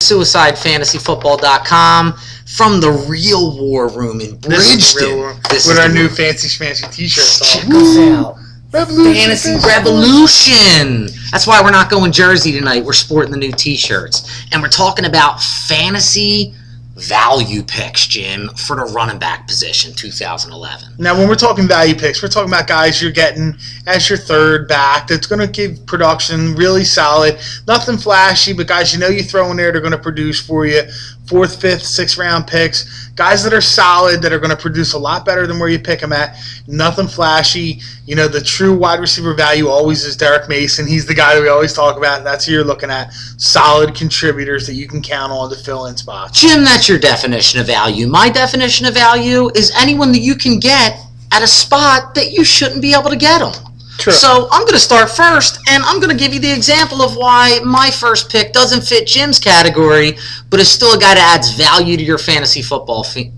SuicideFantasyFootball.com from the Real War Room in Bridgeton. With our new fancy t-shirts. Check us out. Fantasy Revolution. That's why we're not going Jersey tonight. We're sporting the new t-shirts. And we're talking about fantasy value picks, Jim, for the running back position 2011. Now, when we're talking value picks, we're talking about guys you're getting as your third back that's going to give production really solid. Nothing flashy, but guys you know you throw in there, they're going to produce for you. 4th, 5th, 6th round picks. Guys that are solid, that are going to produce a lot better than where you pick them at. Nothing flashy. You know, the true wide receiver value always is Derek Mason. He's the guy that we always talk about. That's who you're looking at. Solid contributors that you can count on to fill in spots. Jim, that's your definition of value. My definition of value is anyone that you can get at a spot that you shouldn't be able to get them. True. So I'm going to start first, and I'm going to give you the example of why my first pick doesn't fit Jim's category, but is still a guy that adds value to your fantasy football team,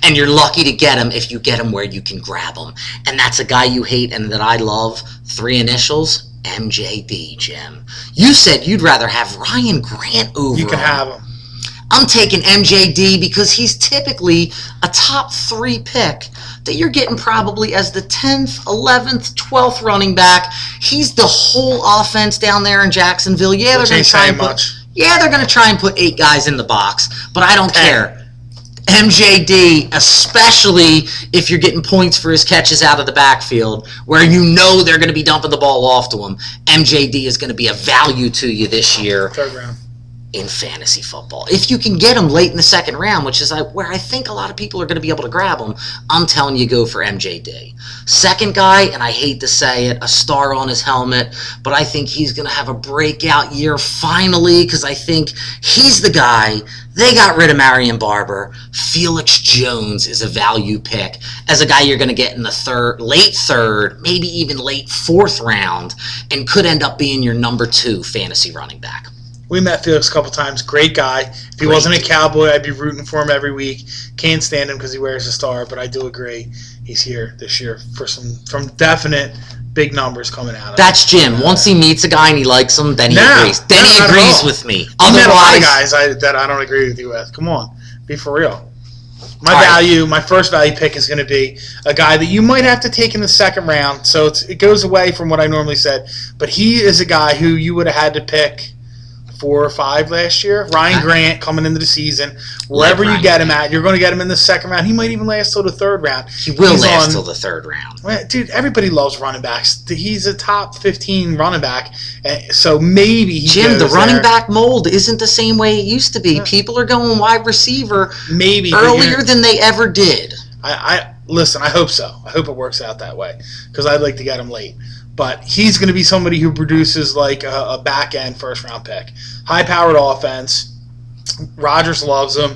and you're lucky to get him if you get him where you can grab him. And that's a guy you hate and that I love. 3 initials, MJD, Jim. You said you'd rather have Ryan Grant over You can have him. I'm taking MJD because he's typically a top 3 pick that you're getting probably as the 10th, 11th, 12th running back. He's the whole offense down there in Jacksonville. Yeah, they're going to try and put 8 guys in the box, but I don't care. MJD, especially if you're getting points for his catches out of the backfield, where you know they're going to be dumping the ball off to him, MJD is going to be a value to you this year. 3rd round. In fantasy football. If you can get him late in the 2nd round, which is where I think a lot of people are going to be able to grab him, I'm telling you, go for MJD. Second guy, and I hate to say it, a star on his helmet, but I think he's going to have a breakout year finally because I think he's the guy. They got rid of Marion Barber. Felix Jones is a value pick as a guy you're going to get in the late 3rd, maybe even late 4th round, and could end up being your number 2 fantasy running back. We met Felix a couple times. Great guy. If he wasn't a Cowboy, I'd be rooting for him every week. Can't stand him because he wears a star, but I do agree he's here this year for some definite big numbers coming out of him. That's Jim. Once he meets a guy and he likes him, then he agrees. Then he agrees with me. I've met a lot of guys that I don't agree with you with. Come on. Be for real. My first value pick is going to be a guy that you might have to take in the 2nd round, so it goes away from what I normally said, but he is a guy who you would have had to pick 4 or 5 last year. Ryan Grant coming into the season. Wherever you get him at, you're going to get him in the 2nd round. He might even last till the 3rd round. He will last till the 3rd round. Dude, everybody loves running backs. He's a top 15 running back, so maybe he Jim, the running back mold isn't the same way it used to be. Yeah. People are going wide receiver earlier than they ever did. Listen, I hope so. I hope it works out that way because I'd like to get him late. But he's going to be somebody who produces like a back-end first-round pick. High-powered offense. Rodgers loves him.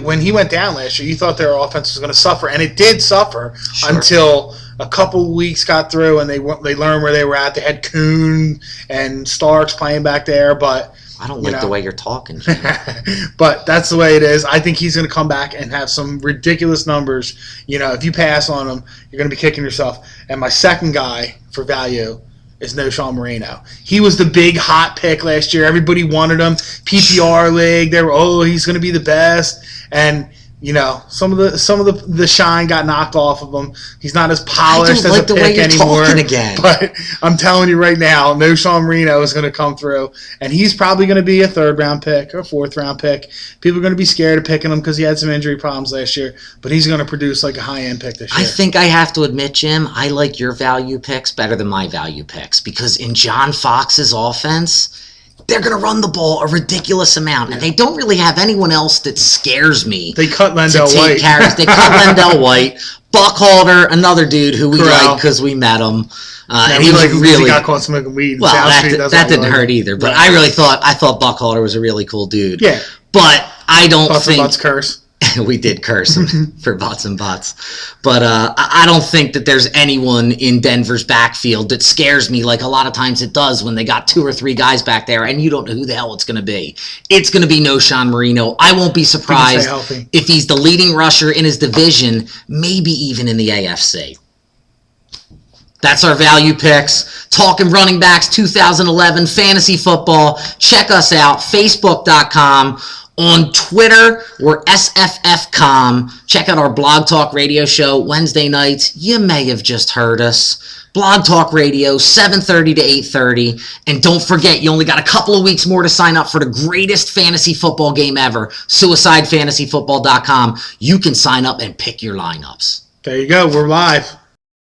When he went down last year, you thought their offense was going to suffer, and it did suffer until a couple weeks got through and they learned where they were at. They had Kuhn and Starks playing back there, but I don't like the way you're talking, Jim. But that's the way it is. I think he's going to come back and have some ridiculous numbers. You know, if you pass on him, you're going to be kicking yourself. And my second guy for value is Noshawn Moreno. He was the big hot pick last year. Everybody wanted him. PPR league. They were, he's going to be the best. And you know, some of the shine got knocked off of him. He's not as polished as a pick anymore. But I'm telling you right now, Noshawn Moreno is going to come through, and he's probably going to be a 3rd round pick or 4th round pick. People are going to be scared of picking him because he had some injury problems last year, but he's going to produce like a high end pick this year. I think I have to admit, Jim, I like your value picks better than my value picks because in John Fox's offense, they're going to run the ball a ridiculous amount, and they don't really have anyone else that scares me. They cut Lendell White. Carries. They cut Lendell White. Buckhalter, another dude who we like because we met him. And he got caught smoking weed. Well, that didn't hurt either. But I thought Buckhalter was a really cool dude. Yeah. But I don't think Butz curse. We did curse him for Butz and Butz. But I don't think that there's anyone in Denver's backfield that scares me like a lot of times it does when they got 2 or 3 guys back there and you don't know who the hell it's going to be. It's going to be Noshawn Moreno. I won't be surprised if he's the leading rusher in his division, maybe even in the AFC. That's our value picks. Talking running backs 2011 fantasy football. Check us out, facebook.com. On Twitter, we're SFFcom. Check out our Blog Talk Radio show Wednesday nights. You may have just heard us. Blog Talk Radio, 7:30 to 8:30. And don't forget, you only got a couple of weeks more to sign up for the greatest fantasy football game ever, suicidefantasyfootball.com. You can sign up and pick your lineups. There you go. We're live.